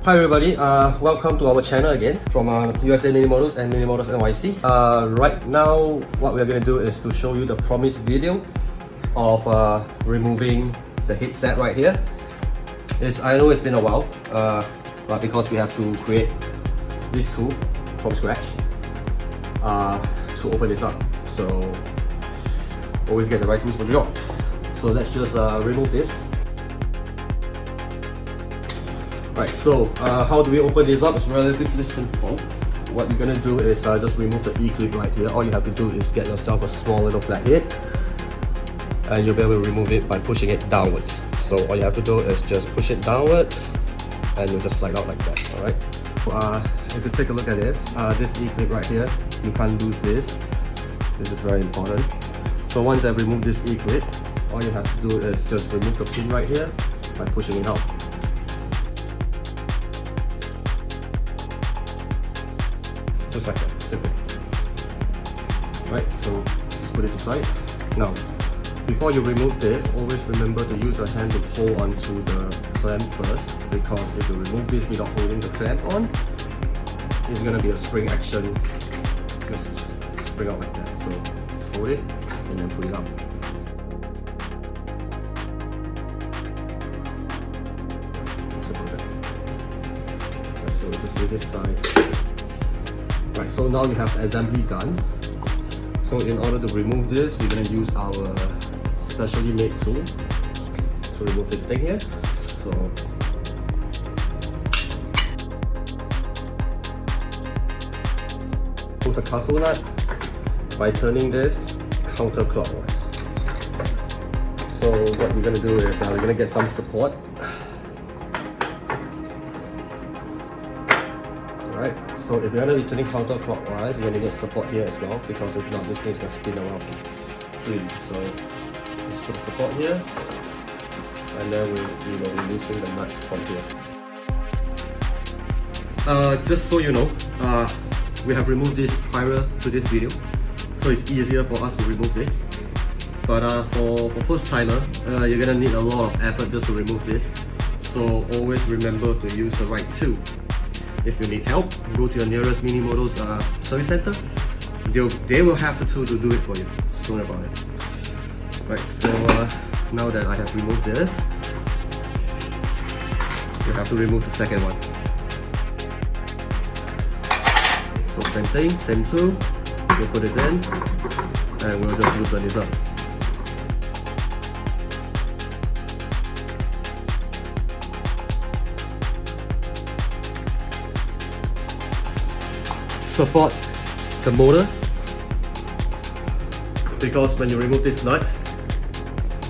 Hi everybody, welcome to our channel again from USA Mini Models and Mini Models NYC. Right now, what we're going to do is to show you the promised video of removing the headset right here. I know it's been a while, but because we have to create this tool from scratch to open this up, so always get the right tools for the job. So let's just remove this. Right, so how do we open this up? It's relatively simple. What you're gonna do is just remove the E-clip right here. All you have to do is get yourself a small little flathead, and you'll be able to remove it by pushing it downwards. So all you have to do is just push it downwards, and you'll just slide out like that. All right. If you take a look at this E-clip right here, you can't lose this. This is very important. So once I remove this E-clip, all you have to do is just remove the pin right here by pushing it out. Just like that, simple. Right, so just put this aside. Now, before you remove this, always remember to use your hand to hold onto the clamp first, because if you remove this without holding the clamp on, it's gonna be a spring action. It's gonna spring out like that. So just hold it and then pull it out. Simple as that. Right, so just leave this aside. Right, so now we have assembly done. So in order to remove this, we're going to use our specially made tool to remove this thing here. So put the castle nut by turning this counterclockwise. So what we're going to do is we're going to get some support. Alright, so if you're going to be turning counterclockwise, you're going to get support here as well, because if not, this thing's going to spin around freely. So let's put the support here, and then we will be loosening the nut from here. Just so you know, we have removed this prior to this video, so it's easier for us to remove this. But for first timer, you're going to need a lot of effort just to remove this. So always remember to use the right tool. If you need help, go to your nearest Mini Models service center. They will have the tool to do it for you. So don't worry about it. Right, so now that I have removed this, you have to remove the second one. So same thing, same tool. We'll put this in, and we'll just loosen this up. Support the motor, because when you remove this nut,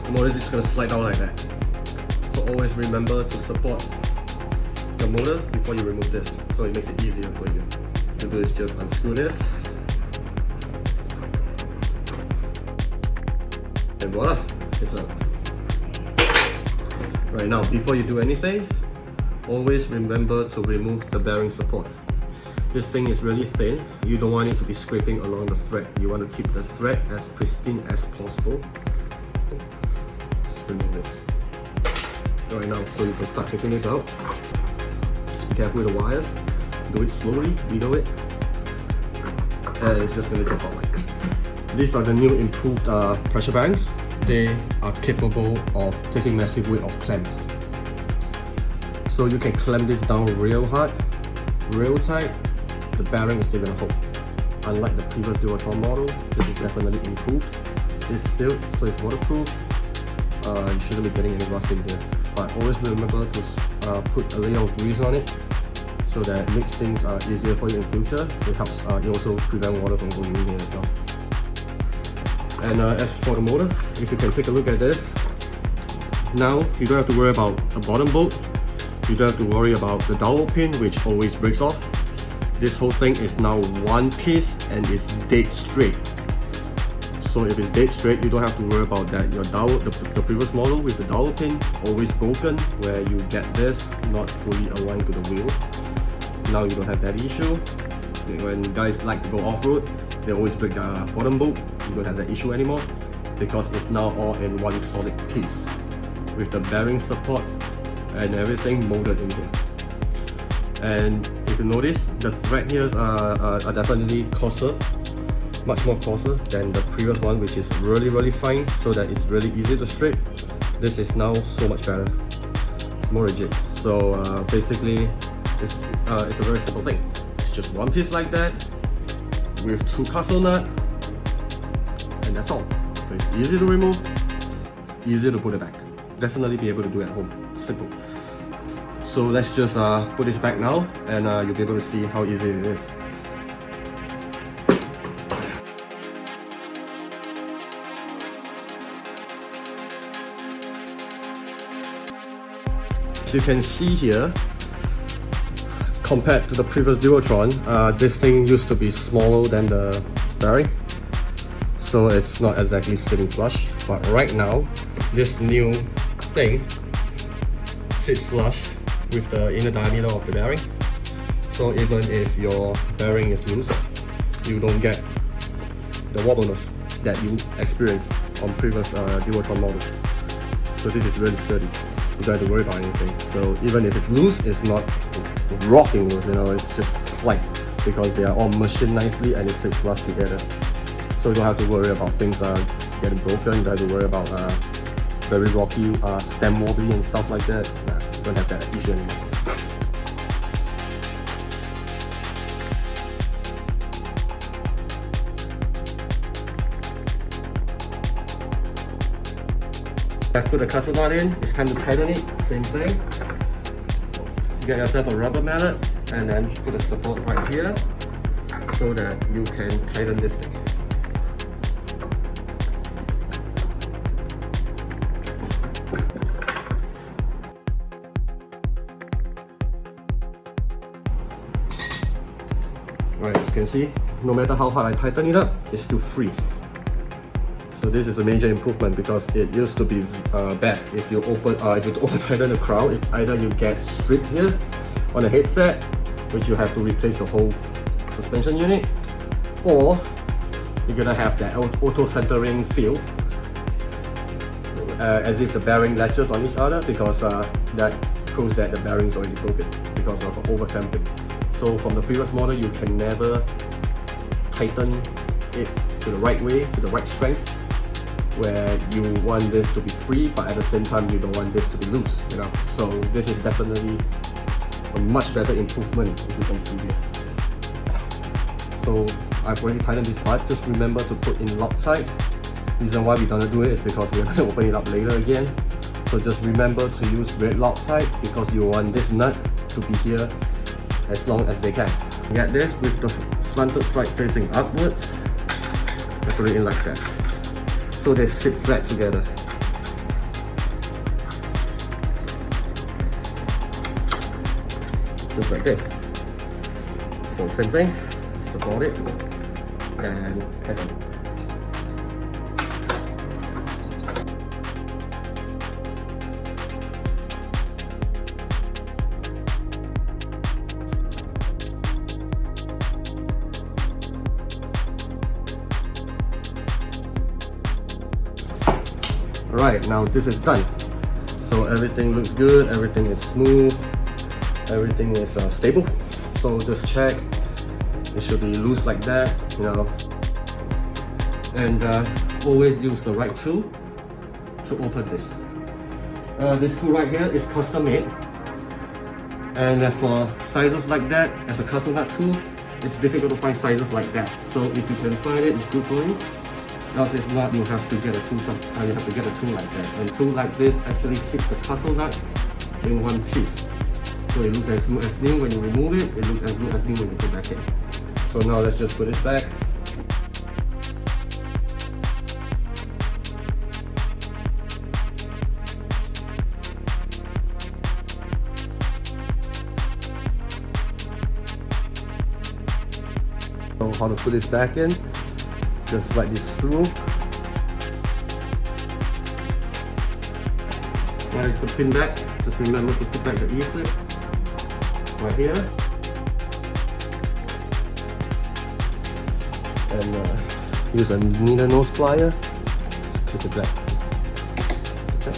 the motor is just going to slide down like that. So always remember to support the motor before you remove this, so it makes it easier for you. To do is just unscrew this, and voila, it's up. Right, now before you do anything, always remember to remove the bearing support. This thing is really thin. You don't want it to be scraping along the thread. You want to keep the thread as pristine as possible. Just remove this. Right now, so you can start taking this out. Just be careful with the wires. Do it slowly, wiggle it, and it's just going to drop out like this. These are the new improved pressure bearings. They are capable of taking massive weight of clamps. So you can clamp this down real hard, real tight. The bearing is still going to hold. Unlike the previous Dualtron model, this is definitely improved. It's sealed, so it's waterproof. You shouldn't be getting any rusting here. But always remember to put a layer of grease on it, so that makes things easier for you in future. It helps. It also prevents water from going in here as well. And as for the motor, if you can take a look at this, now you don't have to worry about a bottom bolt. You don't have to worry about the dowel pin, which always breaks off. This whole thing is now one piece and it's dead straight. So if it's dead straight, you don't have to worry about that. Your dowel, the previous model with the dowel pin, always broken, where you get this not fully aligned to the wheel. Now you don't have that issue. When guys like to go off-road, they always break the bottom bolt. You don't have that issue anymore, because it's now all in one solid piece with the bearing support and everything molded in here. And if you notice, the thread here are definitely coarser, much more coarser than the previous one, which is really fine, so that it's really easy to strip. This is now so much better. It's more rigid. So basically, it's a very simple thing. It's just one piece like that with 2 castle nuts, and that's all. So it's easy to remove. It's easy to put it back. Definitely be able to do at home. Simple. So let's just put this back now, and you'll be able to see how easy it is. As you can see here, compared to the previous Dualtron, this thing used to be smaller than the bearing, so it's not exactly sitting flush. But right now, this new thing sits flush with the inner diameter of the bearing. So even if your bearing is loose, you don't get the wobbliness that you experienced on previous Dualtron models. So this is really sturdy. You don't have to worry about anything. So even if it's loose, it's not rocking loose, you know, it's just slight, because they are all machined nicely and it sits flush together. So you don't have to worry about things getting broken. You don't have to worry about very rocky, stem wobbly and stuff like that. Nah, you don't have that issue anymore. Put the castle nut in, it's time to tighten it, same thing. Get yourself a rubber mallet and then put a support right here so that you can tighten this thing. Alright, as you can see, no matter how hard I tighten it up, it's still free. So this is a major improvement, because it used to be bad. If you over tighten the crown, it's either you get stripped here on the headset, which you have to replace the whole suspension unit, or you're gonna have that auto centering feel, as if the bearing latches on each other, because that proves that the bearing is already broken because of over clamping. So from the previous model, you can never tighten it to the right way, to the right strength, where you want this to be free, but at the same time you don't want this to be loose, you know. So this is definitely a much better improvement, if you can see here. So I've already tightened this part. Just remember to put in Loctite. Reason why we're gonna do it is because we're gonna open it up later again. So just remember to use red Loctite, because you want this nut to be here as long as they can. Get this with the slanted side facing upwards and put it in like that, so they sit flat together. Just like this. So same thing, support it and tighten it. Alright, now this is done. So everything looks good, everything is smooth, everything is stable. So just check, it should be loose like that, you know. And always use the right tool to open this. This tool right here is custom made. And as for sizes like that, as a custom nut tool, it's difficult to find sizes like that. So if you can find it, it's good for you. Else if not, you have to get a tool. You have to get a tool like that. And a tool like this actually keeps the castle nut in one piece. So it looks as smooth as new when you remove it. It looks as smooth as new when you put it back in. So now let's just put it back. So how to put this back in? Just slide this through. When I put the pin back, just remember to put back the E-clip right here. And use a needle nose plier. Just clip it back. Okay.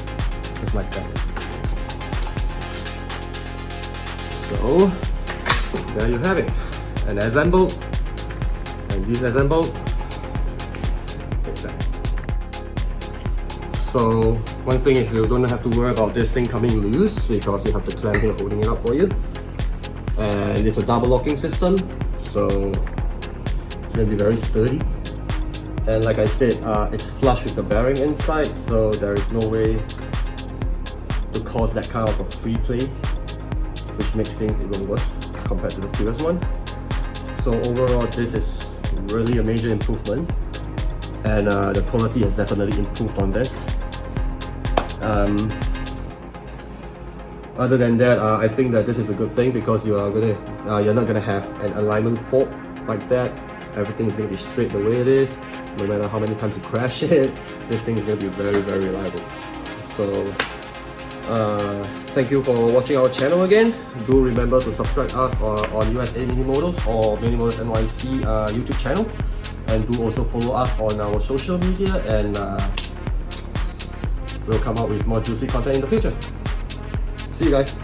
Just like that. So there you have it. And assembled and disassembled. It's set. So one thing is you don't have to worry about this thing coming loose because you have the clamp here holding it up for you. And it's a double locking system, so it's going to be very sturdy. And like I said, it's flush with the bearing inside, so there is no way to cause that kind of a free play, which makes things even worse compared to the previous one. So overall, this is really a major improvement, and the quality has definitely improved on this. Other than that, I think that this is a good thing because you're not gonna have an alignment fault like that. Everything is gonna be straight the way it is. No matter how many times you crash it, this thing is gonna be very, very reliable. So, thank you for watching our channel again. Do remember to subscribe us on USA Mini Models or Mini Models NYC YouTube channel, and do also follow us on our social media, and we'll come out with more juicy content in the future. See you guys.